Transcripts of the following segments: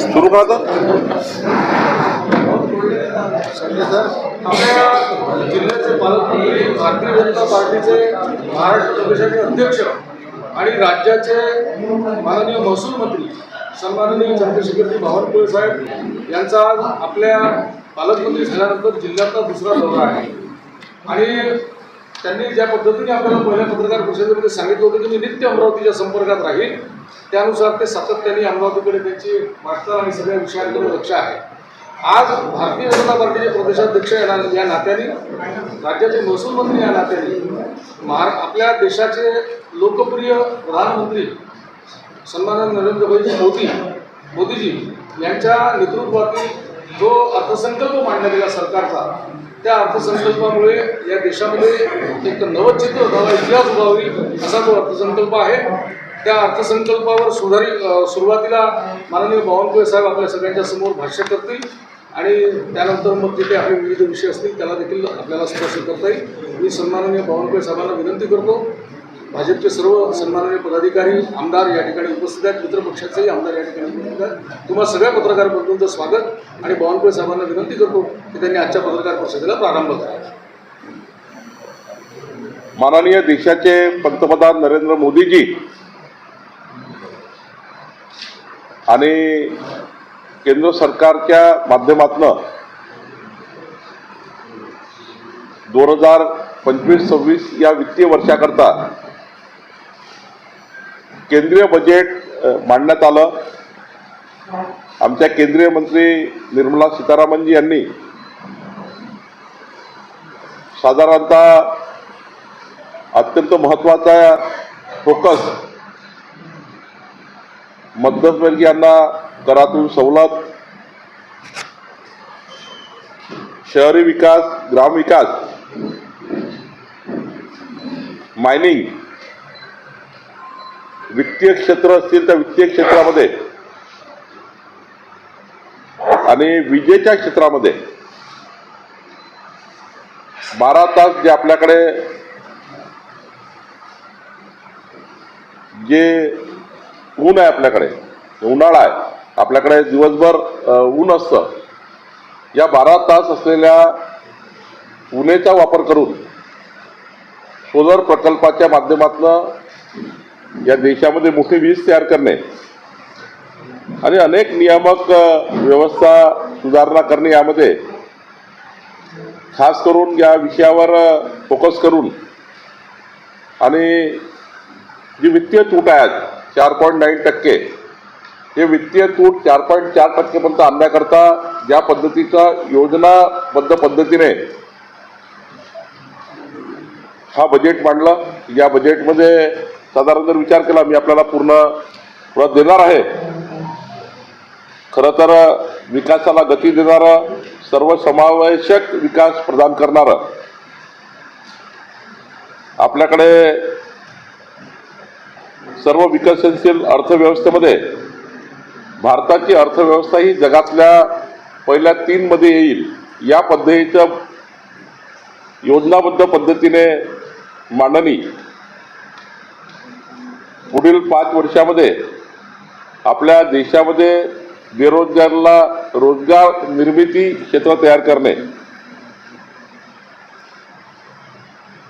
सुरू करा. आपल्या जिल्ह्याचे पालकमंत्री, भारतीय जनता पार्टीचे महाराष्ट्र प्रदेशाचे अध्यक्ष आणि राज्याचे माननीय महसूल मंत्री सन्माननीय चंद्रशेखरजी बावनकुळे साहेब यांचा आज आपल्या पालकमंत्री झाल्यानंतर जिल्ह्यातला दुसरा दौरा आहे. आणि त्यांनी ज्या पद्धतीने आपल्याला पहिल्या पत्रकार परिषदेमध्ये सांगितलं होतं की मी नित्य अमरावतीच्या संपर्कात राहील, त्यानुसार ते सातत्याने अमरावतीकडे त्यांची वाटचाल आणि सगळ्या विषयांकडे लक्ष आहे. आज भारतीय जनता पार्टीचे प्रदेशाध्यक्ष या नात्याने, राज्याचे महसूल मंत्री या नात्याने, आपल्या देशाचे लोकप्रिय प्रधानमंत्री सन्माननीय नरेंद्रभाई मोदीजी यांच्या नेतृत्वातील जो अर्थसंकल्प मांडण्यात गेला सरकारचा, त्या अर्थसंकल्पामुळे या देशामध्ये एक नवचित्र, नवा इतिहास उभा होईल असा तो अर्थसंकल्प आहे. त्या अर्थसंकल्पावर सुरुवातीला माननीय बावनकुळे साहेब आपल्या सगळ्यांच्या समोर भाष्य करतील आणि त्यानंतर मग तिथे आपले विविध विषय असतील त्याला देखील आपल्याला स्पर्श करता येईल. मी सन्माननीय बावनकुळे साहेबांना विनंती करतो, भाजपचे सर्व सन्माननीय पदाधिकारी, आमदार या ठिकाणी उपस्थित आहेत, मित्रपक्षाचेही आमदार या ठिकाणी उपस्थित आहेत. तुम्हाला सगळ्या पत्रकार बंधूंचं स्वागत आणि बावनकुळे साहेबांना विनंती करतो की त्यांनी आजच्या पत्रकार परिषदेला प्रारंभ करावा. माननीय देशाचे पंतप्रधान नरेंद्र मोदीजी आणि केंद्र सरकारच्या माध्यमातून 2025-26 या वित्तीय वर्षाकरता केंद्रीय बजेट मांडण्यात आलं. आमच्या केंद्रीय मंत्री निर्मला सीतारामनजी यांनी साधारणतः अत्यंत महत्त्वाचा फोकस मध्यमवर्गीयांना करातून सवलत, शहरी विकास, ग्रामविकास, मायनिंग, वित्तीय क्षेत्र असतील तर वित्तीय क्षेत्रामध्ये आणि विजेच्या क्षेत्रामध्ये 12 तास जे आपल्याकडे जे ऊन आहे, आपल्याकडे उन्हाळा आहे, आपल्याकडे दिवसभर ऊन असतं, या 12 तास असलेल्या उन्हाचा वापर करून सोलर प्रकल्पाच्या माध्यमातून या देशामध्ये मोठी वीज तयार करणे आणि अनेक नियामक व्यवस्था सुधारणा करणे, यामध्ये खास करून या विषयावर फोकस करून आणि जी वित्तीय तूट आहे 4.9%, हे वित्तीय तूट 4.4% पर्यंत आणण्याकरता ज्या पद्धतीचा योजनाबद्ध पद्धतीने हा बजेट मांडला, या बजेटमध्ये साधारण जर विचार केला, मी आपल्याला पूर्ण देणार आहे. खरं तर विकासाला गती देणारं, सर्वसमावेशक विकास प्रदान करणारं, आपल्याकडे सर्व विकसनशील अर्थव्यवस्थेमध्ये भारताची अर्थव्यवस्था ही जगातल्या पहिल्या 3 मध्ये येईल, या पद्धतीचं योजनाबद्ध पद्धतीने मांडणी पुढील 5 वर्षामध्ये आपल्या देशामध्ये बेरोजगाराला रोजगार निर्मिती क्षेत्र तयार करणे,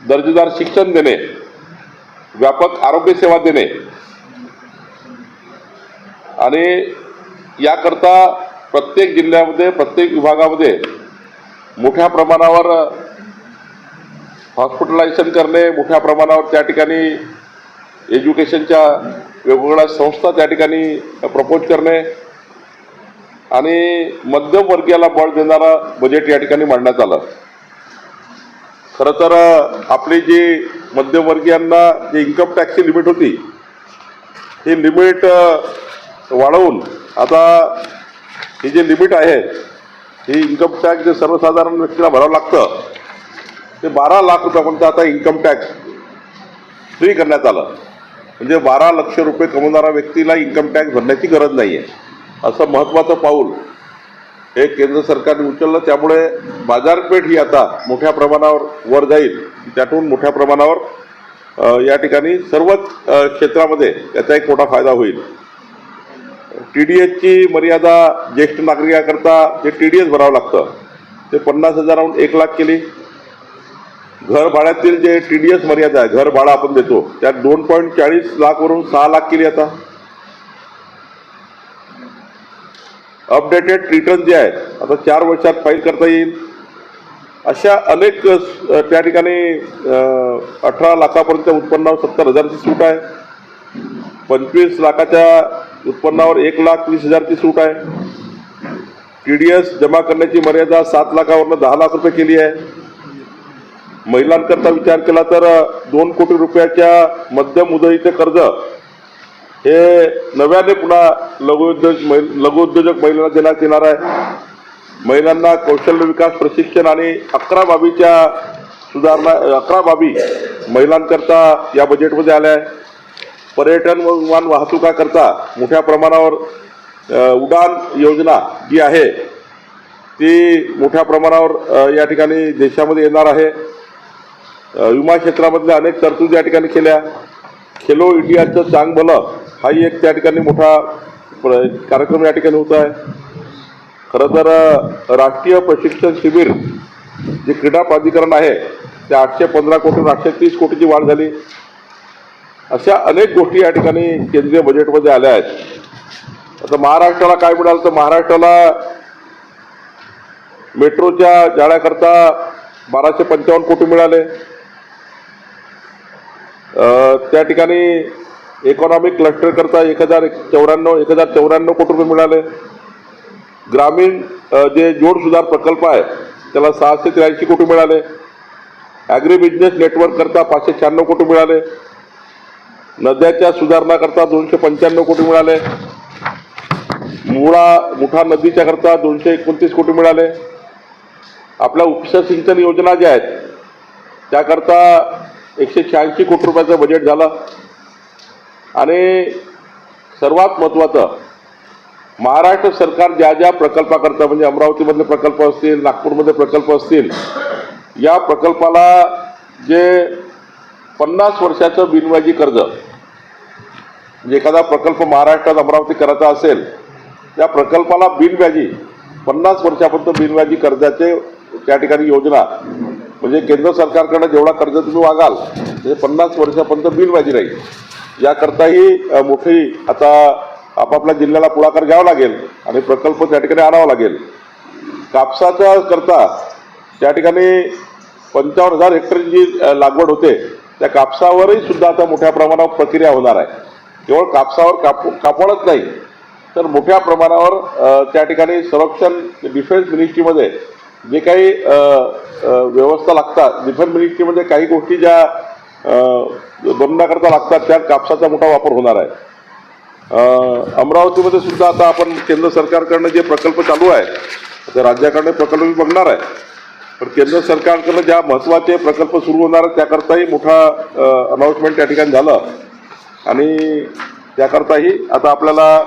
दर्जेदार शिक्षण देणे, व्यापक आरोग्य सेवा देणे आणि याकरता प्रत्येक जिल्ह्यामध्ये, प्रत्येक विभागामध्ये मोठ्या प्रमाणावर हॉस्पिटलायझेशन करणे, मोठ्या प्रमाणावर त्या ठिकाणी एज्युकेशनच्या वेगवेगळ्या संस्था त्या ठिकाणी प्रपोज करणे आणि मध्यमवर्गीयाला बळ देणारं बजेट या ठिकाणी मांडण्यात आलं. खरं तर आपली जी मध्यमवर्गीयांना जे इन्कम टॅक्सची लिमिट होती, ही लिमिट वाढवून आता ही जी लिमिट आहे हे इन्कम टॅक्स जे सर्वसाधारण व्यक्तीला भरावं लागतं ते 12 लाख रुपयापर्यंत आता इन्कम टॅक्स फ्री करण्यात आलं. म्हणजे 12 लक्ष रुपये कमवणाऱ्या व्यक्तीला इन्कम टॅक्स भरण्याची गरज नाही आहे. असं महत्त्वाचं पाऊल हे केंद्र सरकारने उचललं. त्यामुळे बाजारपेठ ही आता मोठ्या प्रमाणावर वर जाईल. त्यातून मोठ्या प्रमाणावर या ठिकाणी सर्वच क्षेत्रामध्ये याचा एक मोठा फायदा होईल. TDSची मर्यादा ज्येष्ठ नागरिकाकरता जे TDS भरावं लागतं ते 50,000हून 1 लाख केली. घर भाड्यातील जे TDS मर्यादा आहे, घर भाडं आपण देतो, त्यात 2.40 लाखवरून 6 लाख केली. आता अपडेटेड रिटर्न जे आहे आता 4 वर्षात फाईल करता येईल. अशा अनेक त्या ठिकाणी 18 लाखापर्यंत उत्पन्नावर 70,000ची सूट आहे. 25 लाखाच्या उत्पन्नावर 1,20,000ची सूट आहे. TDS जमा करण्याची मर्यादा 7 लाखावरनं 10 लाख रुपये केली आहे. महिलांकरता विचार केला तर 2 कोटी रुपयाच्या मध्यम मुदतीचे कर्ज हे नव्याने पुन्हा लघुउद्योजक महिलांना देण्यात येणार आहे. महिलांना कौशल्य विकास प्रशिक्षण आणि 11 बाबीच्या सुधारणा 11 बाबी महिलांकरता या बजेटमध्ये आल्या आहे. पर्यटन व विमान वाहतुकाकरता मोठ्या प्रमाणावर उडान योजना जी आहे ती मोठ्या प्रमाणावर या ठिकाणी देशामध्ये येणार आहे. विमा क्षेत्रामधल्या अनेक तरतुदी या ठिकाणी केल्या. खेलो इंडियाचं चांग भलं हाही एक त्या ठिकाणी मोठा कार्यक्रम या ठिकाणी होत आहे. खरं तर राष्ट्रीय प्रशिक्षण शिबिर जे क्रीडा प्राधिकरण आहे त्या 815 कोटीतून 830 कोटीची वाढ झाली. अशा अनेक गोष्टी या ठिकाणी केंद्रीय बजेटमध्ये आल्या आहेत. आता महाराष्ट्राला काय मिळालं तर महाराष्ट्राला मेट्रोच्या जाळ्याकरता 1255 कोटी मिळाले. त्या ठिकाणी इकॉनॉमिक क्लस्टर करता 1094 कोटी रुपये मिळाले. ग्रामीण जे जोड सुधार प्रकल्प आहे त्याला 683 कोटी मिळाले. ॲग्री बिझनेस नेटवर्क करता 596 कोटी मिळाले. नद्याच्या सुधारणा करता 295 कोटी मिळाले. मुठा नदीच्या करता 229 कोटी मिळाले. आपल्या उपसा सिंचन योजना ज्या आहेत त्याकरता 186 कोटी रुपयाचं बजेट झालं. आणि सर्वात महत्त्वाचं महाराष्ट्र सरकार ज्या ज्या प्रकल्पाकरता म्हणजे अमरावतीमधले प्रकल्प असतील, नागपूरमधले प्रकल्प असतील, या प्रकल्पाला जे 50 वर्षाचं बिनव्याजी कर्ज म्हणजे एखादा प्रकल्प महाराष्ट्रात अमरावती करायचा असेल त्या प्रकल्पाला बिनव्याजी 50 वर्षापर्यंत बिनव्याजी कर्जाचे त्या ठिकाणी योजना म्हणजे केंद्र सरकारकडे जेवढा कर्ज तुम्ही मागाल ते 50 वर्षापर्यंत बिनव्याजी राहील. याकरताही मोठी आता आपापल्या जिल्ह्याला पुढाकार घ्यावा लागेल आणि प्रकल्प त्या ठिकाणी आणावा लागेल. कापसाचा करता त्या ठिकाणी 55,000 हेक्टरची जी लागवड होते त्या कापसावरही सुद्धा आता मोठ्या प्रमाणावर प्रक्रिया होणार आहे. केवळ कापसावर कापडच नाही तर मोठ्या प्रमाणावर त्या ठिकाणी संरक्षण डिफेन्स मिनिस्ट्रीमध्ये जे काही व्यवस्था लागतात, डिफेन्स मिनिस्ट्रीमध्ये काही गोष्टी ज्या बनवण्याकरता लागतात त्यात कापसाचा मोठा वापर होणार आहे. अमरावतीमध्ये सुद्धा आता आपण केंद्र सरकारकडनं जे प्रकल्प चालू आहे त्या राज्याकडनं प्रकल्प मी बघणार आहे, पण केंद्र सरकारकडनं ज्या महत्त्वाचे प्रकल्प सुरू होणार आहेत त्याकरताही मोठा अनाऊन्समेंट त्या ठिकाणी झालं. आणि त्याकरताही आता आपल्याला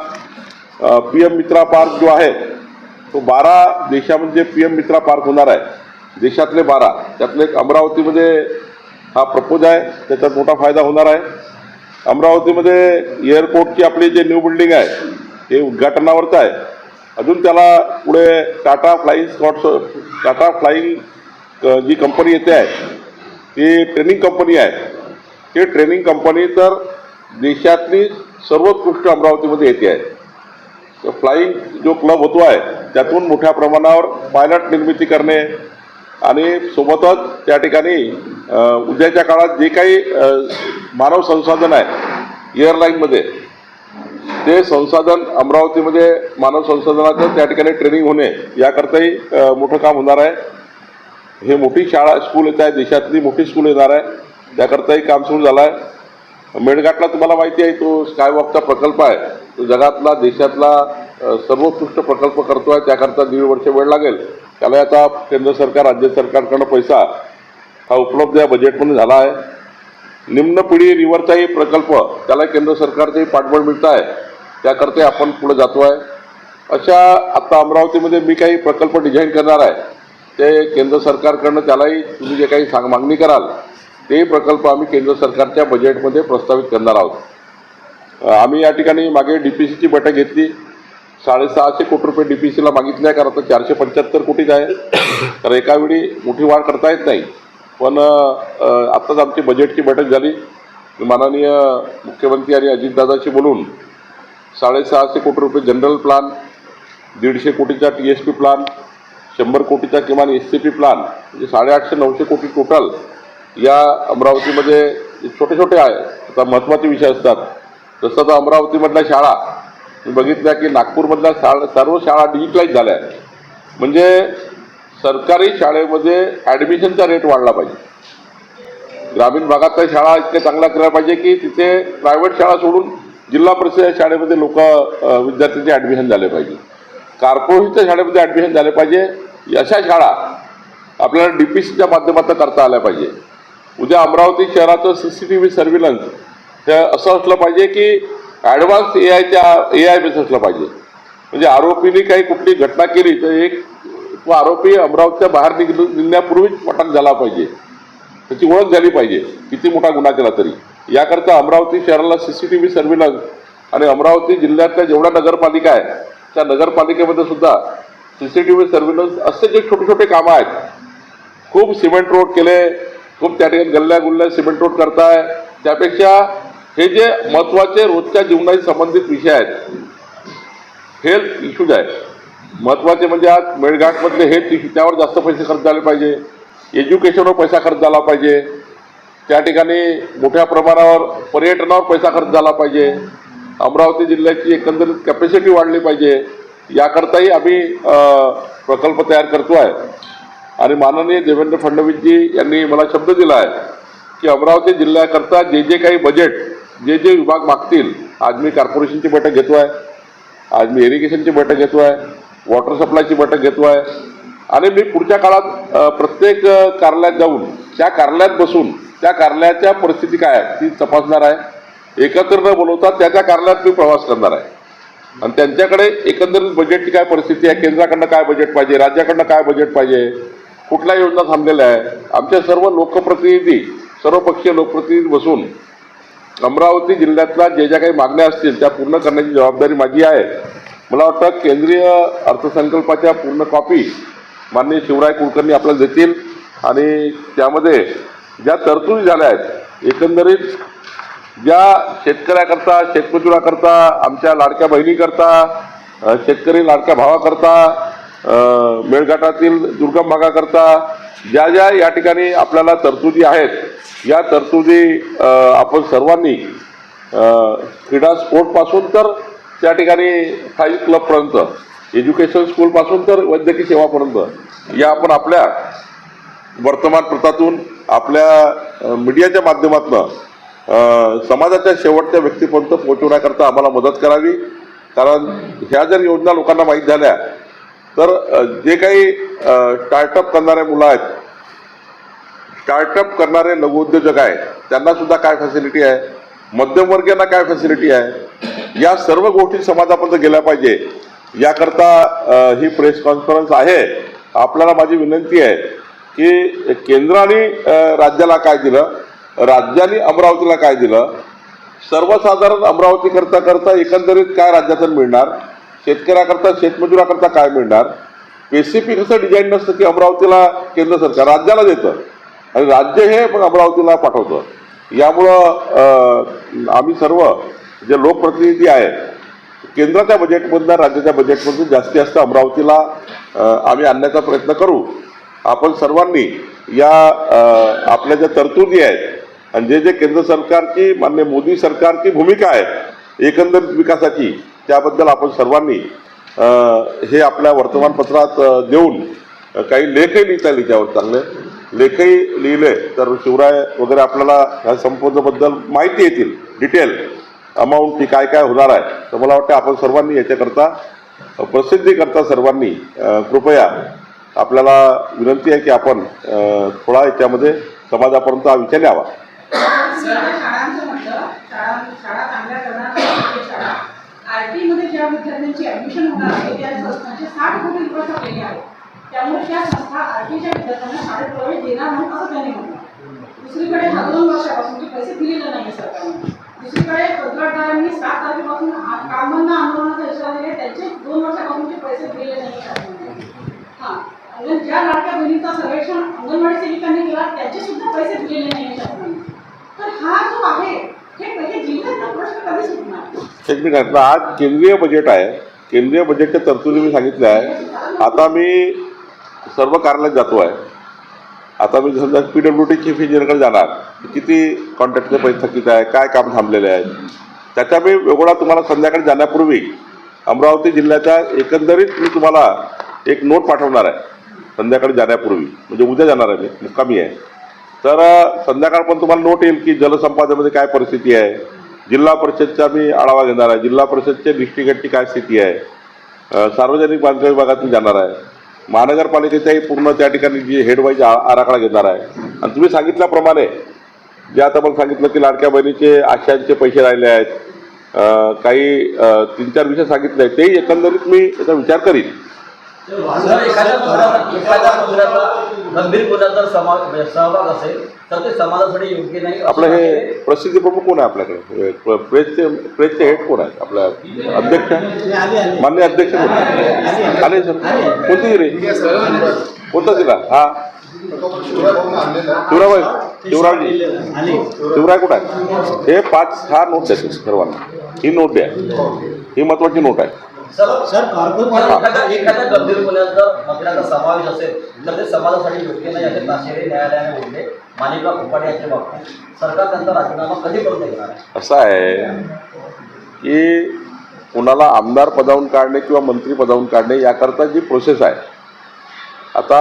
PM मित्रा पार्क जो आहे तो 12 देशामध्ये PM मित्रा पार्क होणार आहे. देशातले 12 त्यातले एक अमरावतीमध्ये हा प्रपोज आहे, त्याच्यात मोठा फायदा होणार आहे. अमरावतीमध्ये एअरपोर्टची आपली जे न्यू बिल्डिंग आहे ते उद्घाटनावरच आहे. अजून त्याला पुढे टाटा फ्लाईंग जी कंपनी येते आहे ती ट्रेनिंग कंपनी आहे. ती ट्रेनिंग कंपनी तर देशातली सर्वोत्कृष्ट अमरावतीमध्ये येते आहे. फ्लाईंग जो क्लब होतो आहे त्यातून मोठ्या प्रमाणावर पायलट निर्मिती करणे आणि सोबतच त्या ठिकाणी उद्याच्या काळात जे काही मानव संसाधन आहे एअरलाईनमध्ये ते संसाधन अमरावतीमध्ये मानव संसाधनाचं त्या ठिकाणी ट्रेनिंग होणे याकरताही मोठं काम होणार आहे. हे मोठी शाळा स्कूल येत आहे, देशातली मोठी स्कूल येणार आहे, त्याकरताही काम सुरू झालं आहे. मेळघाटला तुम्हाला माहिती आहे तो स्कायवॉकचा प्रकल्प आहे, तो जगातला देशातला सर्वोत्कृष्ट प्रकल्प करतोय, त्याकरता 1.5 वर्ष वेळ लागेल. त्याला आता केंद्र सरकार राज्य सरकारकडनं पैसा हा उपलब्ध या बजेटमध्ये झाला आहे. निम्न पिढी रिव्हरचाही प्रकल्प त्याला केंद्र सरकारचंही पाठबळ मिळत आहे, त्याकरता आपण पुढे जातो आहे. अशा आता अमरावतीमध्ये मी काही प्रकल्प डिझाईन करणार आहे, ते केंद्र सरकारकडनं त्यालाही तुम्ही जे काही मागणी कराल ते प्रकल्प आम्ही केंद्र सरकारच्या बजेटमध्ये प्रस्तावित करणार आहोत. आम्ही या ठिकाणी मागे DPCची बैठक घेतली. 650 कोटी रुपये DPCला मागितले आहे, कारण आता 475 कोटीच आहे, तर एकावेळी मोठी वाढ करता येत नाही. पण आत्ताच आमची बजेटची बैठक झाली. माननीय मुख्यमंत्री आणि अजितदादाशी बोलून 650 कोटी रुपये जनरल प्लान, 150 कोटीचा TSP प्लान, 100 कोटीचा किमान SCP प्लान, म्हणजे 850-900 कोटी टोटल या अमरावतीमध्ये छोटे छोटे आहे. आता महत्त्वाचे विषय असतात, जसं आता अमरावतीमधल्या शाळा मी बघितल्या की नागपूरमधल्या सर्व शाळा डिजिटलाइज झाल्या आहेत. म्हणजे सरकारी शाळेमध्ये ॲडमिशनचा रेट वाढला पाहिजे. ग्रामीण भागातल्या शाळा इतक्या चांगल्या केल्या पाहिजे की तिथे प्रायव्हेट शाळा सोडून जिल्हा परिषद शाळेमध्ये विद्यार्थ्यांचे ॲडमिशन झाले पाहिजे, कॉर्पोरेशनच्या शाळेमध्ये ॲडमिशन झाले पाहिजे. अशा शाळा आपल्याला DPCच्या माध्यमातून करता आल्या पाहिजे. उद्या अमरावती शहराचं CCTV सर्व्हिलन्स हे असं असलं पाहिजे की ॲडव्हान्स AI बेस असलं पाहिजे. म्हणजे आरोपीने काही कुठली घटना केली तर एक तो आरोपी अमरावतीच्या बाहेर निघण्यापूर्वीच अटक झाला पाहिजे, त्याची ओळख झाली पाहिजे किती मोठा गुन्हा केला तरी. याकरता अमरावती शहराला CCTV सर्व्हिलन्स आणि अमरावती जिल्ह्यातल्या जेवढ्या नगरपालिका आहेत त्या नगरपालिकेमध्ये सुद्धा CCTV सर्व्हिलन्स असे जे छोटे छोटे कामं आहेत. खूप सिमेंट रोड केले, खूप त्या ठिकाणी गल्ल्या गुल्ल्या सिमेंट रोड करताय, त्यापेक्षा हे जे महत्त्वाचे रोजच्या जीवनाशी संबंधित विषय आहेत, हेल्थ इश्यूज आहेत महत्त्वाचे, म्हणजे आज मेळघाटमधले हेल्थ इश्यू त्यावर जास्त पैसे खर्च झाले पाहिजे, एज्युकेशनवर पैसा खर्च झाला पाहिजे, त्या ठिकाणी मोठ्या प्रमाणावर पर्यटनावर पैसा खर्च झाला पाहिजे, अमरावती जिल्ह्याची एकंदरीत कॅपॅसिटी वाढली पाहिजे. याकरताही आम्ही प्रकल्प तयार करतो आहे. आणि माननीय देवेंद्र फडणवीसजी यांनी मला शब्द दिला आहे की अमरावती जिल्ह्याकरता जे जे काही बजेट जे जे विभाग मागतील, आज मी कॉर्पोरेशनची बैठक घेतो आहे, आज मी इरिगेशनची बैठक घेतो आहे, वॉटर सप्लायची बैठक घेतो आहे, आणि मी पुढच्या काळात प्रत्येक कार्यालयात जाऊन त्या कार्यालयात बसून त्या कार्यालयाच्या परिस्थिती काय आहे ती तपासणार आहे. एकत्र न बोलवता त्या त्या कार्यालयात मी प्रवास करणार आहे आणि त्यांच्याकडे एकंदरीत बजेटची काय परिस्थिती आहे, केंद्राकडनं काय बजेट पाहिजे, राज्याकडनं काय बजेट पाहिजे, कुठल्या योजना थांबलेल्या आहे, आमच्या सर्व लोकप्रतिनिधी सर्वपक्षीय लोकप्रतिनिधी बसून अमरावती जिल्ह्यातल्या जे ज्या काही मागण्या असतील त्या पूर्ण करण्याची जबाबदारी माझी आहे. मला वाटतं केंद्रीय अर्थसंकल्पाच्या पूर्ण कॉपी माननीय शिवराय कुलकर्णी आपल्याला देतील आणि त्यामध्ये ज्या तरतुदी झाल्या आहेत, एकंदरीत ज्या शेतकऱ्याकरता, शेतमजुराकरता, आमच्या लाडक्या बहिणीकरता, शेतकरी लाडक्या भावाकरता, मेळघाटातील दुर्गम भागाकरता ज्या ज्या या ठिकाणी आपल्याला तरतुदी आहेत, या तरतुदी आपण सर्वांनी क्रीडा स्पोर्टपासून तर त्या ठिकाणी फाईल क्लबपर्यंत, एज्युकेशन स्कूलपासून तर वैद्यकीय सेवापर्यंत या आपण आपल्या वर्तमानपत्रातून, आपल्या मीडियाच्या माध्यमातून समाजाच्या शेवटच्या व्यक्तीपर्यंत पोहोचवण्याकरता आम्हाला मदत करावी. कारण ह्या जर योजना लोकांना माहीत झाल्या तर जे काही स्टार्टअप करणारे मुलं आहेत, स्टार्टअप करणारे लघुउद्योजक आहेत, त्यांना सुद्धा काय फॅसिलिटी आहे, मध्यमवर्गीयांना काय फॅसिलिटी आहे, या सर्व गोष्टी समाजापर्यंत गेल्या पाहिजे. याकरता ही प्रेस कॉन्फरन्स आहे. आपल्याला माझी विनंती आहे की केंद्राने राज्याला काय दिलं, राज्याने अमरावतीला काय दिलं, सर्वसाधारण अमरावती करता एकंदरीत काय राज्यातून मिळणार, शेतकऱ्याकरता शेतमजुराकरता काय मिळणार. स्पेसिफिक असं डिझाईन नसतं की अमरावतीला केंद्र सरकार राज्याला देतं आणि राज्य हे पण अमरावतीला पाठवतं. यामुळं आम्ही सर्व जे लोकप्रतिनिधी आहेत केंद्राच्या बजेटमधून राज्याच्या बजेटमधून जास्त अमरावतीला आम्ही आणण्याचा प्रयत्न करू. आपण सर्वांनी या आपल्या ज्या तरतुदी आहेत आणि जे जे केंद्र सरकारची माननीय मोदी सरकारची भूमिका आहे एकंदरीत विकासाची, त्याबद्दल आपण सर्वांनी हे आपल्या वर्तमानपत्रात देऊन काही लेखही लिहिता येईल, त्यावर चांगले लेखही लिहिले तर शिवराय वगैरे आपल्याला ह्या संपूर्णबद्दल माहिती येतील, डिटेल अमाऊंटची काय काय होणार आहे. तर मला वाटतं आपण सर्वांनी याच्याकरता प्रसिद्धी करता सर्वांनी कृपया आपल्याला विनंती आहे की आपण थोडा याच्यामध्ये समाजापर्यंत हा विषय न्यावा. शाळांचं म्हटलं, शाळा चांगल्या करण्यासाठी शाळा आरटी मध्ये ज्या विद्यार्थ्यांची ऍडमिशन होणार आहे त्या संस्थांचे 60 कोटी रुपये ठरलेले आहेत. त्यामुळे त्या संस्था आरटीच्या विद्यार्थ्यांना शाळेत प्रवेश देणार नाही असं त्यांनी म्हटलं. दुसरीकडे 2 वर्षापासून पैसे दिलेले नाही सरकारने. दुसरीकडे कंत्राटदारांनी 7 तारखेपासून काम बंद आंदोलनाचा इशारा दिला, त्यांचे 2 वर्षापासूनचे पैसे दिलेले नाही शासनाने. हां, ज्या लाडक्या बहिणींचा सर्वेक्षण अंगणवाडी सेविकांनी केला त्याचे सुद्धा पैसे दिलेले नाही शासनाने. तर हा जो आहे हे जिल्ह्यातला प्रश्न कधी सुटणार? एक मी घटना, आज केंद्रीय बजेट आहे. केंद्रीय बजेटच्या तरतुदी मी सांगितल्या आहे. आता मी सर्व कार्यालयात जातो आहे. आता मी समजा PWD चीफ इंजिनियरकडे जाणार, किती कॉन्ट्रॅक्टचे पैसे थकीत आहे, काय काम थांबलेले आहेत, त्याचा मी वेगळा तुम्हाला संध्याकाळी जाण्यापूर्वी अमरावती जिल्ह्याच्या एकंदरीत मी तुम्हाला एक नोट पाठवणार आहे संध्याकाळी जाण्यापूर्वी. म्हणजे उद्या जाणार आहे, मी मुक्कामी आहे. तर संध्याकाळ पण तुम्हाला नोट येईल की जलसंपादनामध्ये काय परिस्थिती आहे. जिल्हा परिषदचा मी आढावा घेणार आहे. जिल्हा परिषदच्या डिस्ट्रिक्टची काय स्थिती आहे. सार्वजनिक बांधकाम विभागात मी जाणार आहे. महानगरपालिकेच्याही पूर्ण त्या ठिकाणी जी हेडवाईज आराखडा घेणार आहे. आणि तुम्ही सांगितल्याप्रमाणे जे आता मला सांगितलं की लाडक्या बहिणीचे आशांचे पैसे राहिले आहेत, काही 3-4 विषय सांगितले आहेत, तेही एकंदरीत मी याचा विचार करीन. एखाद्या मुद्द्याचा गंभीर गुन्ह्यात सहभाग असेल तर ते समाजासाठी योग्य नाही. आपलं हे प्रसिद्धी प्रमुख कोण आहे आपल्याकडे? प्रेसचे हेड कोण आहेत? आपल्या अध्यक्ष, मान्य अध्यक्ष कोण आहे? आले सर. कोणती रे? कोणता जिल्हा? हा, शिवराय कुठं आहे? हे 5-6 नोट द्यायचे सर्वांना. ही नोट द्या, ही महत्वाची नोट आहे. एखाद्या गंभीर गुन्ह्यात महिलांचा समावेश असेल तर ते समाजासाठी योग्य नाही असे ताशेरे न्यायालयाने बोलले. माणिकराव कोकाटे यांच्या बाबतीत सरकार त्यांचा राजीनामा कधी करून देणार आहे? असं आहे की कुणाला आमदार पदावून काढणे किंवा मंत्री पदावून काढणे याकरता जी प्रोसेस आहे, आता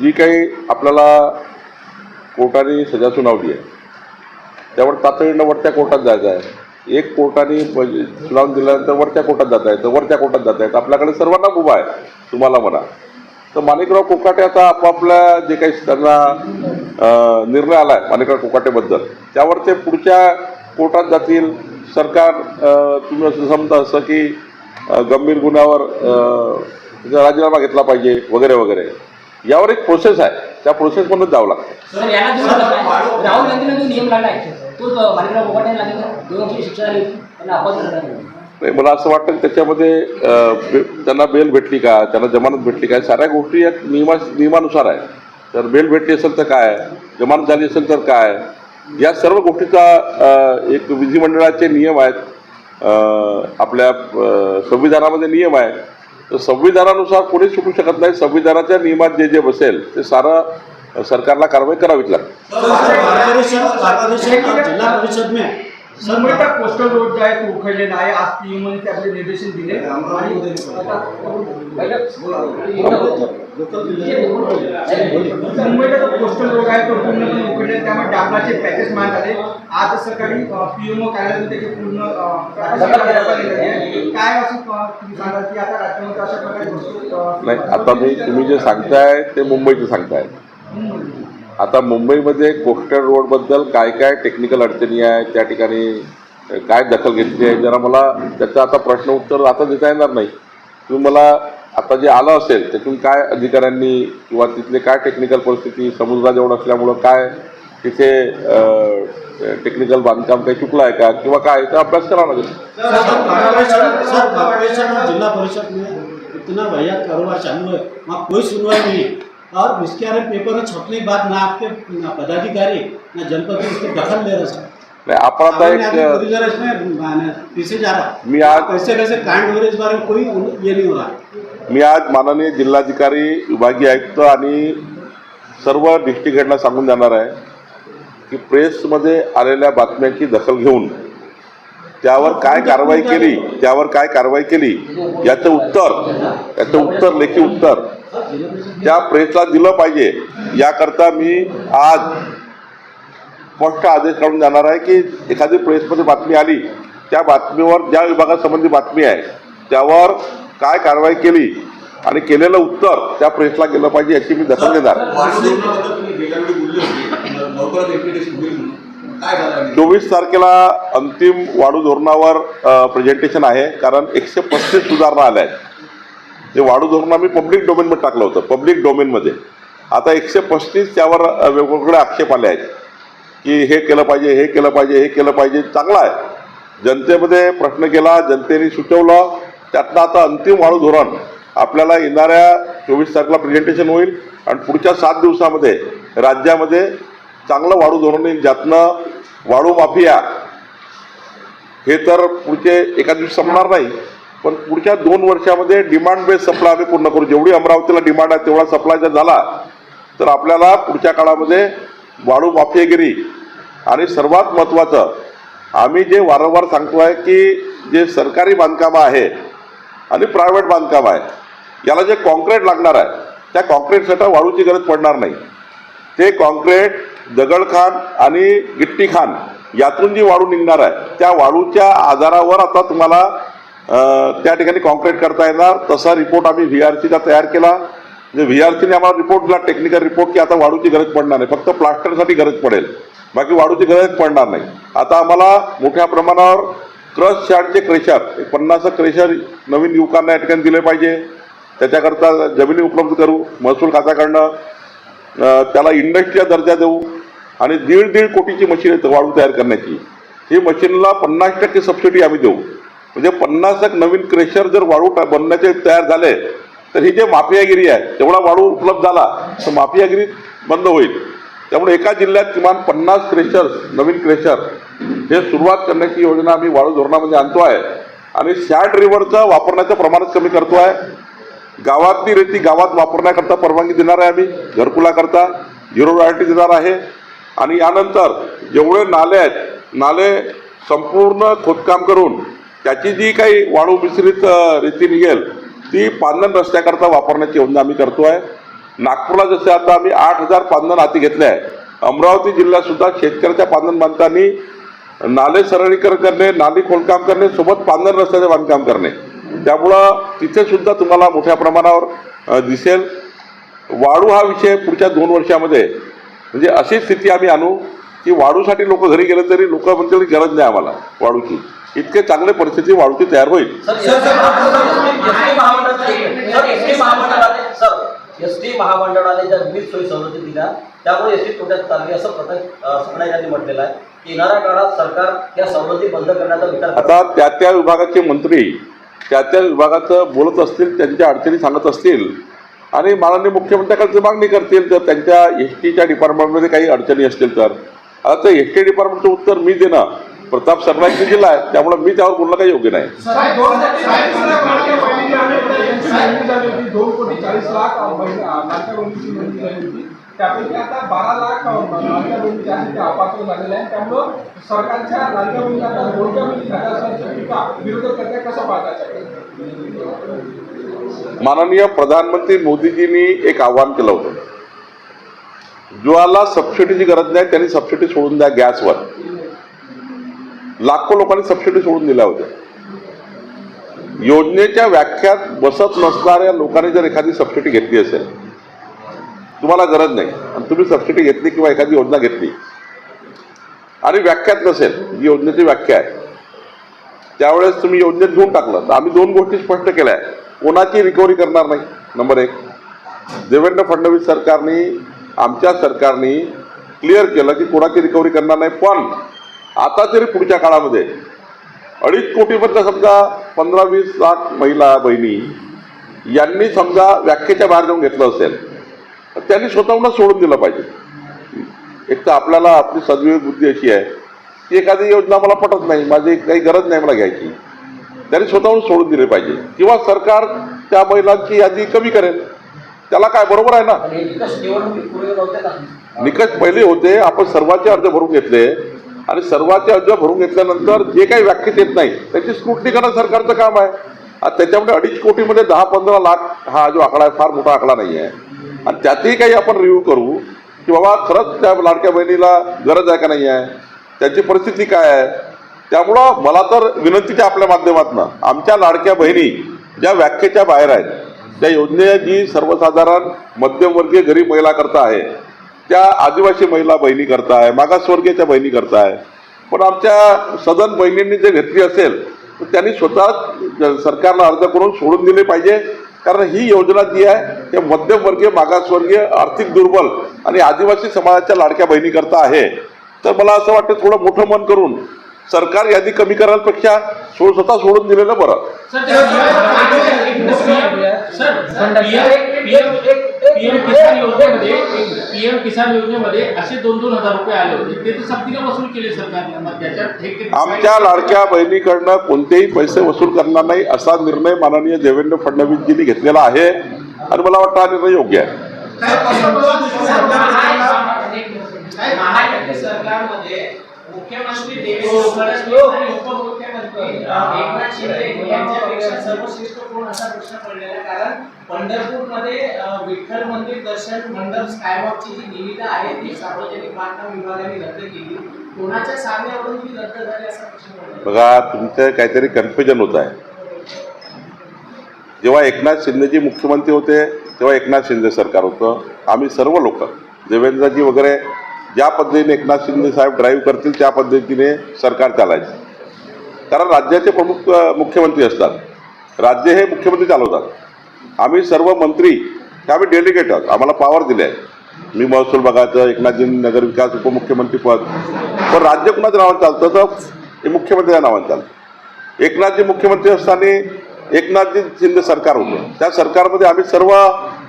जी काही आपल्याला कोर्टाने सजा सुनावली आहे त्यावर तातडीनं वरच्या कोर्टात जायचं आहे. एक कोर्टाने सुनावून दिल्यानंतर वरच्या कोर्टात जाता येतं, वरच्या कोर्टात जाता येतं. आपल्याकडे सर्वांना उभा आहे, तुम्हाला म्हणा. तर माणिकराव कोकाटे आता आपापल्या जे काही त्यांना निर्णय आला आहे माणिकराव कोकाटेबद्दल, त्यावर ते पुढच्या कोर्टात जातील. सरकार तुम्ही असं समजा असं की गंभीर गुन्ह्यावर राजीनामा घेतला पाहिजे वगैरे वगैरे. यावर एक प्रोसेस आहे, त्या प्रोसेसमधून जावं लागतं. राहुल गांधीने जो नियम काढला आहे तो माणिकराव कोकाटे लागला 2 वर्षाची शिक्षा झाली, त्यांना अपवाद करण्यात आला. नाही, मला असं वाटतं की त्याच्यामध्ये त्यांना बेल भेटली का, त्यांना जमानत भेटली काय, साऱ्या गोष्टी एक नियमानुसार आहे. तर बेल भेटली असेल तर काय, जमानत झाली असेल तर काय, या सर्व गोष्टीचा एक विधिमंडळाचे नियम आहेत. आपल्या संविधानामध्ये नियम आहे. तर संविधानानुसार कोणीच सुटू शकत नाही. संविधानाच्या नियमात जे जे बसेल ते सारं सरकारला कारवाई करावीच लागते. जिल्हा परिषद में मुंबईचा कोस्टल रोड जो आहे तो उखडलेला आहे. आज पीएमने त्याबद्दल निर्देशन दिले आणि मुंबईचा जो कोस्टल रोड आहे तो पूर्णपणे उखडले, त्यामुळे डांबराचे पॅचेस मारण्यात आले. आज सकाळी पीएमओ कार्यालयातून त्याचे पूर्ण काय असं तुम्ही सांगाल की आता राज्यामध्ये अशा प्रकारे वस्तू नाही, आता तुम्ही जे सांगताय ते मुंबईचं सांगताय. आता मुंबईमध्ये कोस्टल रोडबद्दल काय काय टेक्निकल अडचणी आहे, त्या ठिकाणी काय दखल घेतली आहे, जरा मला त्याचं आता प्रश्न उत्तर आता देता येणार नाही. तुम्ही मला आता जे आलं असेल त्यातून काय अधिकाऱ्यांनी किंवा तिथले काय टेक्निकल परिस्थिती, समुद्राजवळ असल्यामुळं काय तिथे टेक्निकल बांधकाम काही चुकलं आहे का किंवा काय, तर अभ्यास करावा लागेल. जिला परिषद में इतना भैया कारोबार चालू है, वहाँ कोई सुनवाई नहीं है. और इसके बारे में पेपर में छपने के बाद ना आपके पदाधिकारी ना जनपद उसकी दखल ले रहे हैं. नाही, आपण आता एक पीछे जा रहा. मी आज कैसे कैसे कांड वगैरह इस बारे में कोई ये नहीं हो रहा. मी आज माननीय जिल्हाधिकारी, विभागीय आयुक्त आणि सर्व डिस्ट्रिक्ट हेडला सांगून जाणार आहे की प्रेसमध्ये आलेल्या बातम्यांची दखल घेऊन त्यावर काय कारवाई केली याचं उत्तर लेखी उत्तर त्या प्रेसला दिलं पाहिजे. याकरता मी आज स्पष्ट आदेश काढून जाणार आहे की एखादी प्रेसमध्ये बातमी आली, त्या बातमीवर ज्या विभागासंबंधी बातमी आहे त्यावर काय कारवाई केली आणि केलेलं उत्तर त्या प्रेसला गेलं पाहिजे याची मी दखल घेणार. वाढू धोरणाबद्दल तुम्ही गेल्या वेळी बोलले होते लवकरच इम्प्लिमेंटेशन होईल म्हणून. काय झालं? 24 तारखेला अंतिम वाढू धोरणावर प्रेझेंटेशन आहे, कारण 135 सुधारणा आल्या आहेत. जे वाढू धोरण आम्ही पब्लिक डोमेनमध्ये टाकलं होतं, पब्लिक डोमेनमध्ये. आता 135 त्यावर वेगवेगळे आक्षेप आले आहेत की हे केलं पाहिजे, हे केलं पाहिजे, हे केलं पाहिजे. चांगलं आहे, जनतेमध्ये प्रश्न केला, जनतेने सुचवलं, त्यातनं आता अंतिम वाढू धोरण आपल्याला येणाऱ्या 24 तारखेला प्रेझेंटेशन होईल आणि पुढच्या 7 दिवसामध्ये राज्यामध्ये चांगलं वाढू धोरण येईल, ज्यातनं वाळू माफिया हे तर पुढचे एका दिवशी संपणार नाही, पण पुढच्या 2 वर्षामध्ये डिमांड बेस सप्लाय आम्ही पूर्ण करू. जेवढी अमरावतीला डिमांड आहे तेवढा सप्लाय जर झाला तर आपल्याला पुढच्या काळामध्ये वाळू माफियागिरी आणि सर्वात महत्त्वाचं आम्ही जे वारंवार सांगतो आहे की जे सरकारी बांधकामं आहे आणि प्रायव्हेट बांधकाम आहे याला जे कॉन्क्रीट लागणार आहे त्या कॉन्क्रीटसाठी वाळूची गरज पडणार नाही. ते कॉन्क्रीट दगडखान आणि गिट्टीखान यातून जी वाळू निघणार आहे त्या वाळूच्या आधारावर आता तुम्हाला त्या ठिकाणी कॉन्क्रीट करता येणार. तसा रिपोर्ट आम्ही VRCचा तयार केला. म्हणजे VRCने आम्हाला रिपोर्ट दिला, टेक्निकल रिपोर्ट, की आता वाळूची गरज पडणार नाही, फक्त प्लास्टरसाठी गरज पडेल, बाकी वाळूची गरज पडणार नाही. आता आम्हाला मोठ्या प्रमाणावर क्रश शार्टचे क्रेशर 50 क्रेशर नवीन युवकांना या ठिकाणी दिले पाहिजे. त्याच्याकरता जमिनी उपलब्ध करू, महसूल खात्याकडनं त्याला इंडस्ट्रीचा दर्जा देऊ आणि 1.5 कोटीची मशीन येतं वाळू तयार करण्याची. ही मशीनला 50% सबसिडी आम्ही देऊ. म्हणजे 50 नवीन क्रेशर जर वाळू बनण्याचे तयार झाले तर ही जे माफियागिरी आहे तेवढा वाळू उपलब्ध झाला तर माफियागिरी बंद होईल. त्यामुळे एका जिल्ह्यात किमान 50 क्रेशर, नवीन क्रेशर हे सुरुवात करण्याची योजना आम्ही वाळू धोरणामध्ये आणतो आहे. आणि सॅड रिव्हरचं वापरण्याचं प्रमाणच कमी करतो आहे. गावातली रेती गावात वापरण्याकरता परवानगी देणार आहे आम्ही, घरकुलाकरता 0 रॉयल्टी देणार आहे. आणि यानंतर जेवढे नाले आहेत, नाले संपूर्ण खोदकाम करून त्याची जी काही वाळू मिश्रित रेती निघेल ती पांदन रस्त्याकरता वापरण्याची योजना आम्ही करतो आहे. नागपूरला जसे आता आम्ही 8,000 पांदन हाती घेतले आहे, अमरावती जिल्ह्यातसुद्धा शेतकऱ्याच्या पांदन बांधताना नाले सरळीकरण करणे, नाली खोदकाम करणे, सोबत पांदन रस्त्याचे बांधकाम करणे. त्यामुळं तिथे सुद्धा तुम्हाला मोठ्या प्रमाणावर दिसेल. वाळू हा विषय पुढच्या 2 वर्षामध्ये म्हणजे अशी स्थिती आम्ही आणू की वाळूसाठी लोक घरी गेले तरी लोक म्हणतील की गरज नाही आम्हाला वाळूची. इतके चांगले परिस्थिती वाळूची तयार होईल. एसटी महामंडळाने ज्या विविध सोयी सवलती दिल्या त्यामुळे एसटी तोट्यात चालली असं सकळा यांनी म्हटलेलं आहे. येणाऱ्या काळात सरकार त्या सवलती बंद करण्याचा विचार. आता त्या विभागाचे मंत्री त्या विभागाचं बोलत असतील, त्यांच्या अडचणी सांगत असतील आणि माननीय मुख्यमंत्र्याकडे मागणी करतील तर त्यांच्या एसटीच्या डिपार्टमेंटमध्ये काही अडचणी असतील तर. आता एसटी डिपार्टमेंटचं उत्तर मी देणं प्रताप सरनाईकने दिलं आहे, त्यामुळे मी त्यावर बोलणं काही योग्य नाही. 2 कोटी 40 लाख लाडक्या बहिणीची नोंदणी झाली होती. त्यापैकी आता 12 लाख लाडक्या बहिणी त्यासाठी अपात्र झालेल्या आहेत. त्यामुळं सरकारच्या लाडक्या बहिणी आता मोठ्या बहिणी झाल्या असल्याची टीका विरोधक कसं पाहतात? माननीय प्रधानमंत्री मोदीजींनी एक आव्हान केलं होतं, ज्याला सबसिडीची गरज नाही त्यांनी सबसिडी सोडून द्या. गॅसवर लाखो लोकांनी सबसिडी सोडून दिल्या होत्या. योजनेच्या व्याख्यात बसत नसणाऱ्या लोकांनी जर एखादी सबसिडी घेतली असेल, तुम्हाला गरज नाही आणि तुम्ही सबसिडी घेतली किंवा एखादी योजना घेतली आणि व्याख्यात नसेल, जी योजनेची व्याख्या आहे, त्यावेळेस तुम्ही योजनेत घेऊन टाकलं तर आम्ही 2 गोष्टी स्पष्ट केल्या आहे. कोणाची रिकव्हरी करणार नाही, नंबर 1. देवेंद्र फडणवीस सरकारने, आमच्या सरकारने क्लिअर केलं की कोणाची रिकव्हरी करणार नाही. पण आता तरी पुढच्या काळामध्ये 2.5 कोटीपर्यंत समजा 15-20 लाख महिला बहिणी यांनी समजा व्याख्येच्या बाहेर जाऊन घेतलं असेल तर त्यांनी स्वतःहूनच सोडून दिलं पाहिजे. एक तर आपल्याला आपली सद्विवेक बुद्धी अशी आहे की एखादी योजना मला पटत नाही, माझी काही गरज नाही मला घ्यायची, त्यांनी स्वतःहून सोडून दिले पाहिजे. किंवा सरकार त्या महिलांची यादी कमी करेल, त्याला काय, बरोबर आहे ना. निकष पहिले होते, आपण सर्वांचे अर्ज भरून घेतले आणि सर्वांचे अर्ज भरून घेतल्यानंतर जे काही व्याख्येत येत नाही त्याची स्क्रुटनी करणं सरकारचं काम आहे. आता त्याच्यामध्ये 2.5 कोटीमध्ये 10-15 लाख हा जो आकडा आहे फार मोठा आकडा नाही आहे. आणि त्यातही काही आपण रिव्ह्यू करू की बाबा खरंच त्या लाडक्या बहिणीला गरज आहे का नाही आहे, त्यांची परिस्थिती काय आहे, त्यामुळं मला तर विनंतीच्या आपल्या माध्यमातून आमच्या लाडक्या बहिणी ज्या व्याख्येच्या बाहेर आहेत, त्या योजने जी सर्वसाधारण मध्यमवर्गीय गरीब महिला करता आहे, त्या आदिवासी महिला बहिणी करता आहे, मागासवर्गीयच्या बहिणी करता आहे, पण आमच्या सदन बहिणींनी जे घेतली असेल तर त्यांनी स्वतः सरकारला अर्ज करून सोडून दिले पाहिजे. कारण ही योजना जी आहे ते मध्यमवर्गीय, मागासवर्गीय, आर्थिक दुर्बल आणि आदिवासी समाजाच्या लाडक्या बहिणी करता आहे. तर मला असं वाटतं थोडं मोठं मन करून सरकार यादी कमी करण्यापेक्षा स्वतः सोडून दिलेलं बरं. पीएम किसान योजनेमध्ये असे 2,000 रुपये आले होते, ते तर सक्तीने वसूल केले सरकारने. मग त्याच्यात आमच्या लाडक्या बहिणीकडनं कोणतेही पैसे वसूल करणार नाही असा निर्णय माननीय देवेंद्र फडणवीसजींनी घेतलेला आहे आणि मला वाटतं हा निर्णय योग्य आहे. महाराष्ट्र सरकारमध्ये मुख्यमंत्री देवेंद्र फडणवीस आणि उपमुख्यमंत्री एकनाथ शिंदे यांच्यापेक्षा सर्वश्रेष्ठ कोण असा प्रश्न पडलेला आहे. कारण पंढरपूरमध्ये विठ्ठल मंदिर दर्शन मंडप स्कायवॉकची जी निविदा आहे ती सार्वजनिक बांधकाम विभागाने रद्द केली. कोणाच्या सांगण्यावरून ती रद्द झाली असा प्रश्न पडला. बघा, तुमचं काहीतरी कन्फ्युजन होत आहे. जेव्हा एकनाथ शिंदेजी मुख्यमंत्री होते तेव्हा एकनाथ शिंदे सरकार होतं. आम्ही सर्व लोक देवेंद्रजी वगैरे ज्या पद्धतीने एकनाथ शिंदे साहेब ड्राईव्ह करतील त्या पद्धतीने सरकार चालायचं. कारण राज्याचे प्रमुख मुख्यमंत्री असतात, राज्य हे मुख्यमंत्री चालवतात. आम्ही सर्व मंत्री हे आम्ही डेलिगेट आहोत, आम्हाला पॉवर दिले आहे. मी महसूल बघायचं, एकनाथजी नगर विकास उपमुख्यमंत्री पद, पण राज्य कुणाच्या नावाने चालतं तर हे मुख्यमंत्र्यांच्या नावाने चालतं. एकनाथजी मुख्यमंत्री असताना एकनाथजी शिंदे सरकार होतं, त्या सरकारमध्ये आम्ही सर्व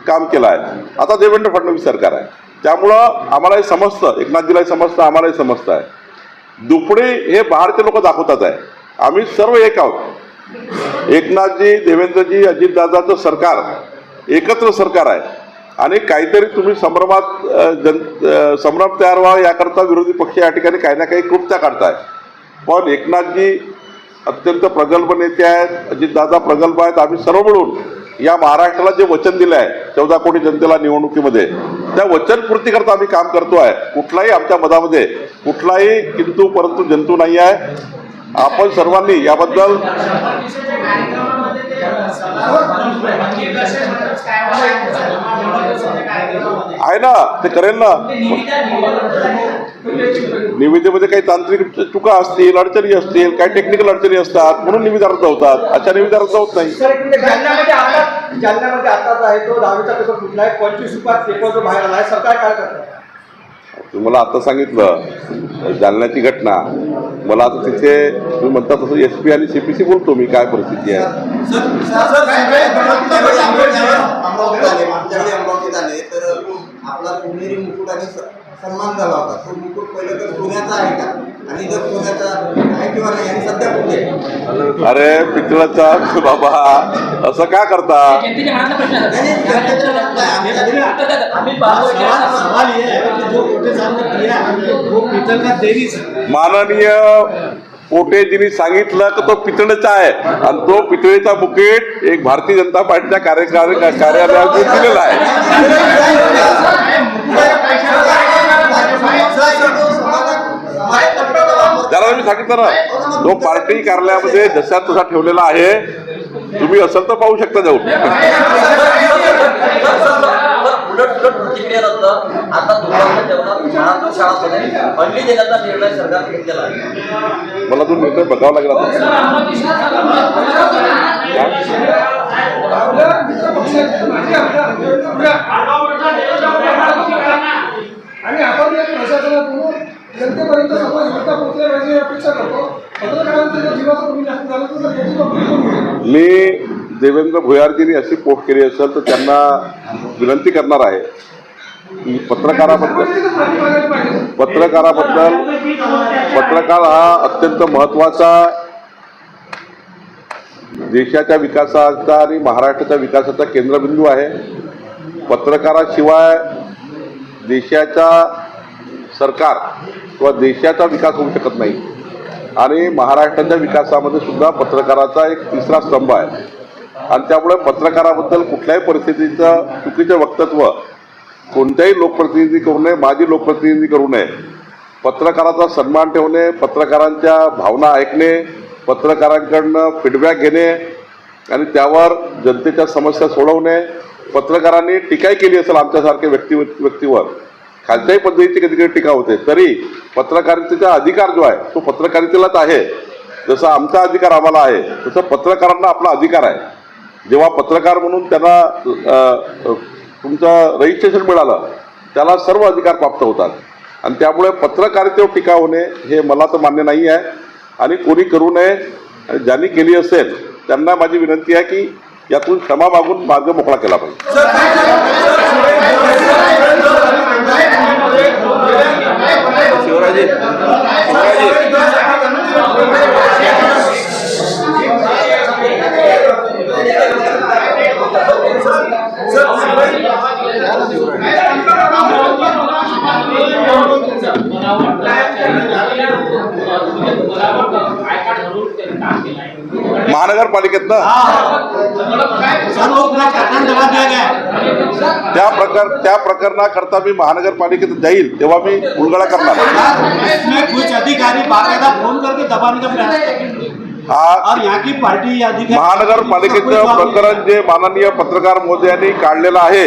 काम केलं आहे. आता देवेंद्र फडणवीस सरकार आहे, त्यामुळं आम्हालाही समजतं, एकनाथजीलाही समजतं, आम्हालाही समजतं आहे. दुपडे हे बाहेरचे लोक दाखवतात आहे, आम्ही सर्व एक आहोत. एकनाथजी, देवेंद्रजी, अजितदादाचं सरकार एकत्र सरकार आहे आणि काहीतरी तुम्ही संभ्रम तयार व्हावा याकरता विरोधी पक्ष या ठिकाणी काही ना काही कृत्या काढताय. पण एकनाथजी अत्यंत प्रगल्भ नेते आहेत, अजितदादा प्रगल्भ आहेत. आम्ही सर्व मिळून या महाराष्ट्राला जे वचन दिलं आहे 14 कोटी जनतेला निवडणुकीमध्ये, त्या वचनपूर्ती करता आम्ही काम करतो आहे. कुठलाही आमच्या मनामध्ये कुठलाही किंतु परंतु जंतू नाही आहे. आपण सर्वांनी याबद्दल आहे ना, ते करेल ना. निविदेमध्ये काही तांत्रिक चुका असतील, अडचणी असतील, काही टेक्निकल अडचणी असतात म्हणून निविदा रद्द होतात. अशा निविदा रद्द होत नाही. जालन्यामध्ये आता आहे तो 10वीचा पेपर फुटला आहे, 25 रुपयात पेपर जो बाहेर आला आहे, सरकार काय करतं? तुम्हाला आता सांगितलं जालन्याची घटना. मला आता तिथे तुम्ही म्हणता तसं SP आणि CPC बोलतो मी काय परिस्थिती आहे. अमरावतीत आले तर आपला पुणेरी मुकुट आणि सन्मान झाला होता. तो मुकुट पहिलं तर पुण्याचा आहे का, आणि जर पुण्याचा आहे किंवा नाही, आणि सध्या कुठे? अरे पितळाचा बाबा असं का करता? सवाल ये है कि जो कोटे साहब ने किया है वो पीतल का देरी से माननीय पोटेजींनी सांगितलं की तो पितळेचा आहे आणि तो पितळेचा मुकुट एक भारतीय जनता पार्टीच्या कार्यालयात दिलेला आहे. त्याला मी सांगितलं ना, तो पार्टी कार्यालयामध्ये जसा तसा ठेवलेला आहे. तुम्ही असेल तर पाहू शकता जाऊन. उलट प्रतिक्रिया नंतर आता दुपारच्या जेवणात महाराष्ट्र शाळांमध्ये अंडी देण्याचा निर्णय सरकारने घेतलेला आहे. मला तो निर्णय बघावा लागला होता. आणि आपण या प्रशासनातून जनतेपर्यंत सर्व योजना पोहोचल्या पाहिजे अपेक्षा करतो. पत्रकारांचं जर जीवाचं कमी जास्त झालं तर याची कंप्लेंट करून मी देवेंद्र भुयारजींनी अशी पोस्ट केली असेल तर त्यांना विनंती करणार आहे की पत्रकार हा अत्यंत महत्त्वाचा देशाच्या विकासाचा आणि महाराष्ट्राच्या विकासाचा केंद्रबिंदू आहे. पत्रकाराशिवाय देशाचा सरकार किंवा देशाचा विकास होऊ शकत नाही आणि महाराष्ट्राच्या विकासामध्ये सुद्धा पत्रकाराचा एक तिसरा स्तंभ आहे. आणि त्यामुळे पत्रकाराबद्दल कुठल्याही परिस्थितीचं चुकीचं वक्तव्य कोणत्याही लोकप्रतिनिधी करू नये, माजी लोकप्रतिनिधी करू नये. पत्रकाराचा सन्मान ठेवणे, पत्रकारांच्या भावना ऐकणे, पत्रकारांकडनं फीडबॅक घेणे आणि त्यावर जनतेच्या समस्या सोडवणे. पत्रकारांनी टीकाही केली असेल आमच्यासारख्या व्यक्तीवर, खालच्याही पद्धतीची कधी कधी टीका होते, तरी पत्रकारितेचा अधिकार जो आहे तो पत्रकारितेलाच आहे. जसा आमचा अधिकार आम्हाला आहे तसं पत्रकारांना आपला अधिकार आहे. जेव्हा पत्रकार म्हणून त्यांना तुमचं रजिस्ट्रेशन मिळालं त्याला सर्व अधिकार प्राप्त होतात आणि त्यामुळे पत्रकारितेवर टीका होणे हे मला तर मान्य नाही आहे आणि कोणी करू नये. ज्यांनी केली असेल त्यांना माझी विनंती आहे की यातून क्षमा मागून मार्ग मोकळा केला पाहिजे. महानगरपालिकेतनं त्या प्रकरणाकरता मी महानगरपालिकेत जाईल तेव्हा मी उलगडा करणार. कुछ अधिकारी बाकायदा फोन करके दबाने का प्रयास करते और यहाँ की पार्टी अधिकारी महानगरपालिकेचं प्रकरण जे माननीय पत्रकार महोदयांनी काढलेलं आहे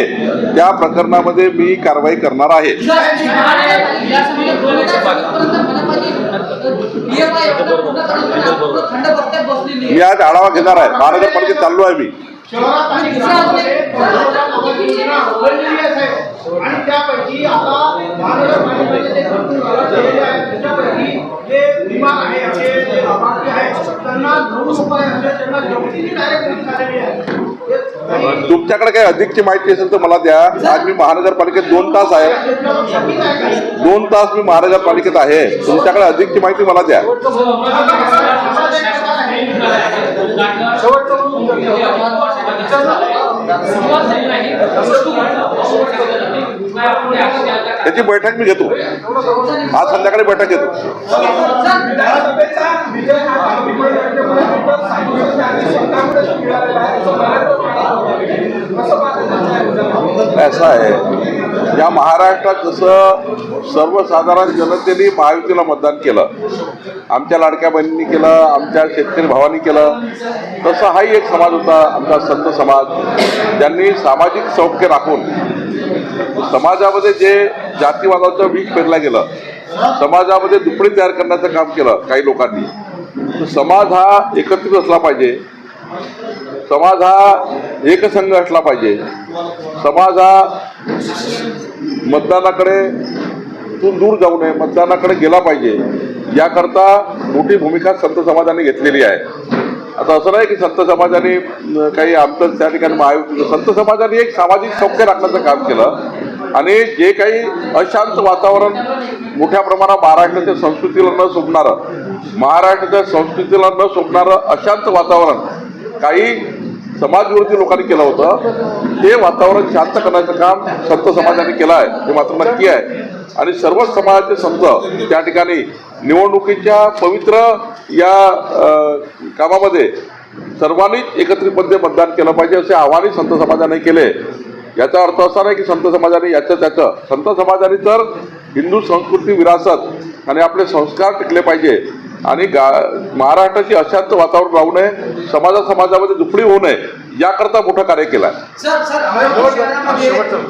त्या प्रकरणामध्ये मी कारवाई करणार आहे. मी आज आढावा घेणार आहे. महानगरपालिकेत चाललो आहे मी. आणि त्यापैकी आता महानगरपालिकेचे जे त्याच्यापैकी जे विमान आहे जे लाभार्थी आहेत त्यांना 9 रुपये असले त्यांना जप्तीची डायरेक्ट झालेली आहे. तुमच्याकडे काही अधिकची माहिती असेल तर मला द्या. आज मी महानगरपालिकेत 2 तास आहे. 2 तास मी महानगरपालिकेत आहे. तुमच्याकडे अधिकची माहिती मला द्या. त्याची बैठक मी घेतो. आज संध्याकाळी बैठक घेतो. ऐसा आहे या महाराष्ट्रात जसं सर्वसाधारण जनतेने महायुतीला मतदान केलं, आमच्या लाडक्या बहिणींनी केलं, आमच्या शेतकरी भावांनी केलं, तसं हाही एक समाज होता आमचा संत समाज, ज्यांनी सामाजिक सौख्य राखून समाजामध्ये जे जातीवादाचं बीज पेरलं गेलं, समाजामध्ये दुपडी तयार करण्याचं काम केलं काही लोकांनी. तर समाज हा एकत्रित असला पाहिजे, समाज हा एकसंघ असला पाहिजे, समाज हा मतदानाकडे दूर जाऊ नये, मतदानाकडे गेला पाहिजे, याकरता मोठी भूमिका संत समाजाने घेतलेली आहे. आता असं नाही की संत समाजाने काही आमचं त्या ठिकाणी महायुती, संत समाजाने एक सामाजिक सौख्य राखण्याचं काम केलं आणि जे काही अशांत वातावरण मोठ्या प्रमाणात महाराष्ट्राच्या संस्कृतीला न शोभणारं अशांत वातावरण काही समाजविरोधी लोकांनी केलं होतं, ते वातावरण शांत करण्याचं काम संत समाजाने केलं आहे हे मात्र नक्की आहे. आणि सर्व समाजाचे संत त्या ठिकाणी निवडणुकीच्या पवित्र या कामामध्ये सर्वांनीच एकत्रितपणे मतदान केलं पाहिजे असे आवाहनही संत समाजाने केले. याचा अर्थ असा नाही की संत समाजाने त्याचं संत समाजाने तर हिंदू संस्कृती, विरासत आणि आपले संस्कार टिकले पाहिजे आणि महाराष्ट्राची अशांत वातावरण राहू नये, समाजामध्ये दुपडी होऊ नये याकरता मोठं कार्य केलं आहे. सर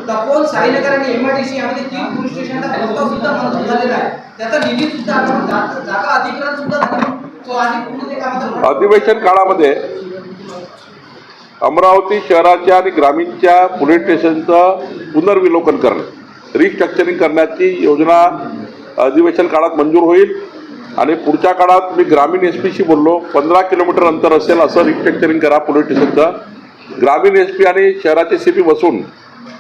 तपोन, साईनगर आणि एमआयडीसी यामध्ये 3 पोलीस स्टेशनचा प्रस्ताव सुद्धा मंजूर झालेला आहे. त्याचा निधी सुद्धा जागा अधिग्रहण सुद्धा अधिवेशन काळामध्ये अमरावती शहराच्या आणि ग्रामीणच्या पोलीस स्टेशनचं पुनर्विलोकन करणं, रिस्ट्रक्चरिंग करण्याची योजना अधिवेशन काळात मंजूर होईल आणि पुढच्या काळात मी ग्रामीण SP बोललो, 15 किलोमीटर अंतर असेल असं रिस्ट्रक्चरिंग करा पोलीस स्टेशनचं. ग्रामीण SP आणि शहराचे CP बसून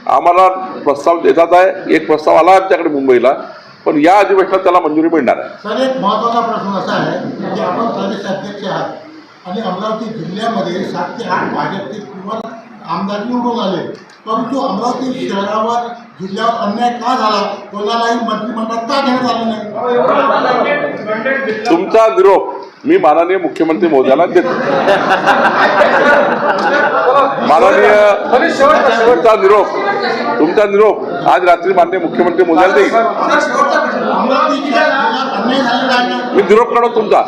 आम्हाला प्रस्ताव देतात आहे. एक प्रस्ताव आला आमच्याकडे मुंबईला, पण या अधिवेशनात त्याला मंजुरी मिळणार आहे. सर, एक महत्त्वाचा प्रश्न असा आहे की आपण प्रदेश अध्यक्ष आहात आणि अमरावती जिल्ह्यामध्ये 7 ते 8 भाजपचे किंवा आमदार निवडून आले, परंतु अमरावती शहरावर जिल्ह्यावर अन्याय का झाला, कोणालाही मंत्रिमंडळात का घेण्यात आलं नाही? तुमचा निरोप मी माननीय मुख्यमंत्री महोदयाला देतो. माननीय तुमचा निरोप आज रात्री माननीय मुख्यमंत्री महोदयाला देईल. अमरावती जिल्ह्यात अन्याय झालेला आहे ना. मी निरोप काढतो तुमचा.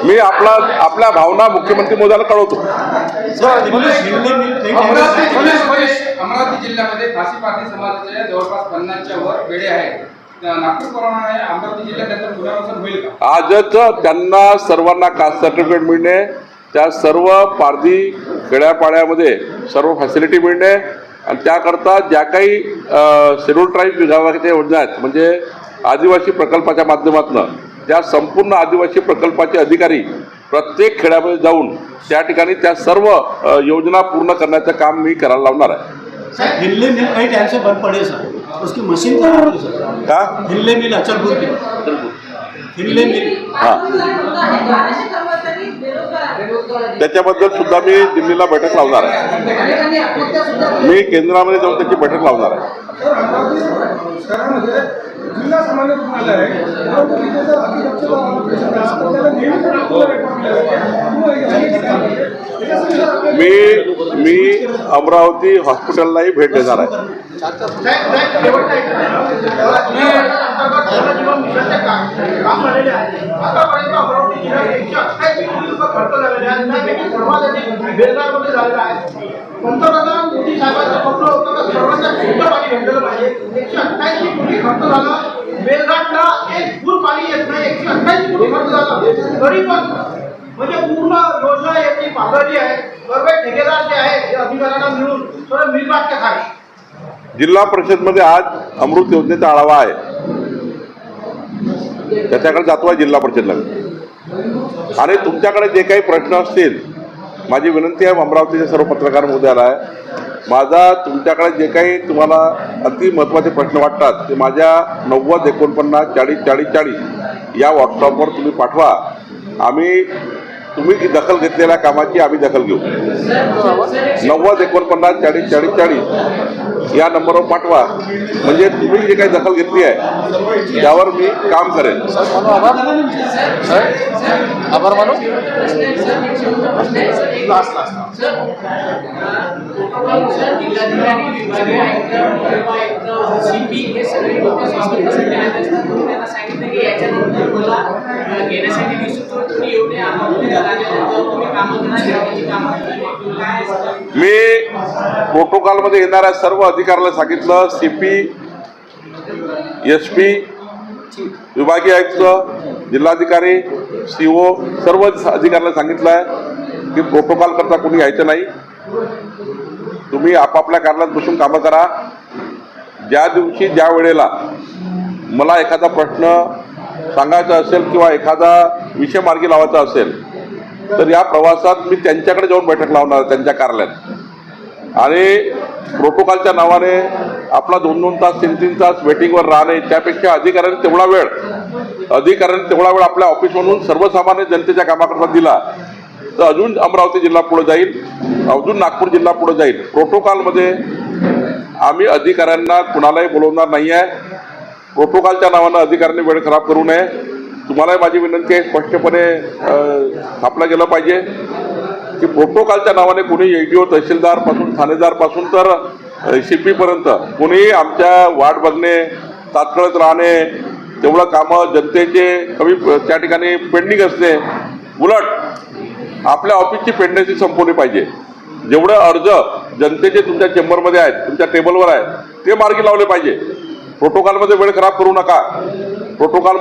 मी आपल्या भावना मुख्यमंत्री महोदयाला कळवतो. अमरावती जिल्ह्यामध्ये फाशी पारधी समाजाच्या जवळपास 50च्या वर बेडे आहेत. नागपूर प्रमाणे अमरावती जिल्ह्यात त्याचं पुनर्वसन होईल का? आजच त्यांना सर्वांना कास्ट सर्टिफिकेट मिळणे, त्या सर्व पारधी खेड्यापाड्यामध्ये सर्व फॅसिलिटी मिळणे आणि त्याकरता ज्या काही शेड्यूल ट्राईब विभागाच्या योजना आहेत म्हणजे आदिवासी प्रकल्पाच्या माध्यमातून त्या संपूर्ण आदिवासी प्रकल्पाचे अधिकारी प्रत्येक खेड्यामध्ये जाऊन त्या ठिकाणी त्या सर्व योजना पूर्ण करण्याचं काम मी करायला लावणार आहे. सर हिल्ले मिल कई टाइम से बंद पड़े सर, उसकी मशीन कहाँ है सर? का हिल्ले मिल अचलपुर के हिल्ले मिल हां त्याच्याबद्दल सुद्धा मी दिल्लीला बैठक लावणार आहे. मी केंद्रामध्ये जाऊन त्याची बैठक लावणार आहे. शहरामध्ये जिल्हा सामान्य रुग्णालय आहे. मी अमरावती हॉस्पिटललाही भेट देणार आहे. पंतप्रधान मोदी साहेबांचं स्वप्न होतं का सर्वांना शुद्ध पाणी भेटलं पाहिजे. 128 कोटी खर्च झाला. बेलघाटला एक फूल पाणी येत नाही. 128 कोटी खर्च झाला. तरी पण म्हणजे पूर्ण योजना याची पातळी आहे. सर्व ठेकेदार जे आहेत ते अधिकाऱ्यांना मिळून थोडं मिलबाटच्या खाली. जिल्हा परिषदमध्ये आज अमृत योजनेचा आढावा आहे. त्याच्याकडे जातो आहे जिल्हा परिषदला. आणि तुमच्याकडे जे काही प्रश्न असतील माझी विनंती आहे अमरावतीचे सर्व पत्रकार महोदयाला आहे. माझा तुमच्याकडे जे काही तुम्हाला अति महत्त्वाचे प्रश्न वाटतात ते माझ्या 90 49 40 40 40 या व्हॉट्सअपवर तुम्ही पाठवा. तुम्ही दखल घेतलेल्या कामाची आम्ही दखल घेऊ. 90 49 40 40 40 या नंबरवर पाठवा. म्हणजे तुम्ही जे काही दखल घेतली आहे त्यावर मी काम करेन. आभार मानू. जिल्हाधिकारी विभागीय आयुक्त सीपी हे सगळे लोक स्वागतासाठी आले असतात. म्हणून त्यांना सांगितलं की याच्यानंतर मला घेण्यासाठी दिसतो तुम्ही एवढे तुम्ही कामं मी प्रोटोकॉलमध्ये येणाऱ्या सर्व अधिकाऱ्याला सांगितलं. सीपी SP विभागीय आयुक्त जिल्हाधिकारी CO सर्व अधिकाऱ्याला सांगितलं आहे की प्रोटोकॉल करता कोणी यायचं नाही. तुम्ही आपापल्या कार्यालयात बसून कामं करा. ज्या दिवशी ज्या वेळेला मला एखादा प्रश्न सांगायचा असेल किंवा एखादा विषय मार्गी लावायचा असेल तर या प्रवासात मी त्यांच्याकडे जाऊन बैठक लावणार त्यांच्या कार्यालयात. आणि प्रोटोकॉलच्या नावाने आपला 2-2 तास 3-3 तास वेटिंगवर राहणे त्यापेक्षा अधिकाऱ्यांनी तेवढा वेळ आपल्या ऑफिसमधून सर्वसामान्य जनतेच्या कामाकरता दिला तर अजून अमरावती जिल्हा पुढे जाईल, अजून नागपूर जिल्हा पुढे जाईल. प्रोटोकॉलमध्ये आम्ही अधिकाऱ्यांना कुणालाही बोलवणार नाही आहे. प्रोटोकॉलच्या नावानं अधिकाऱ्यांनी वेळ खराब करू नये. तुम्हालाही माझी विनंती आहे स्पष्टपणे छापलं गेलं पाहिजे की प्रोटोकॉलच्या नावाने कोणी ADO तहसीलदारपासून ठाणेदारपासून तर CP पर्यंत कोणी आमच्या वाट बघणे तात्काळत राहणे तेवढं कामं जनतेचे कमी त्या ठिकाणी पेंडिंग असते. उलट आपल्या ऑफिसची पेंडन्सी संपवली पाहिजे. जेवढे अर्ज जनतेचे तुमच्या चेंबरमध्ये आहेत तुमच्या टेबलवर आहेत ते मार्गी लावले पाहिजे. प्रोटोकॉलमध्ये वेळ खराब करू नका. प्रोटोकॉल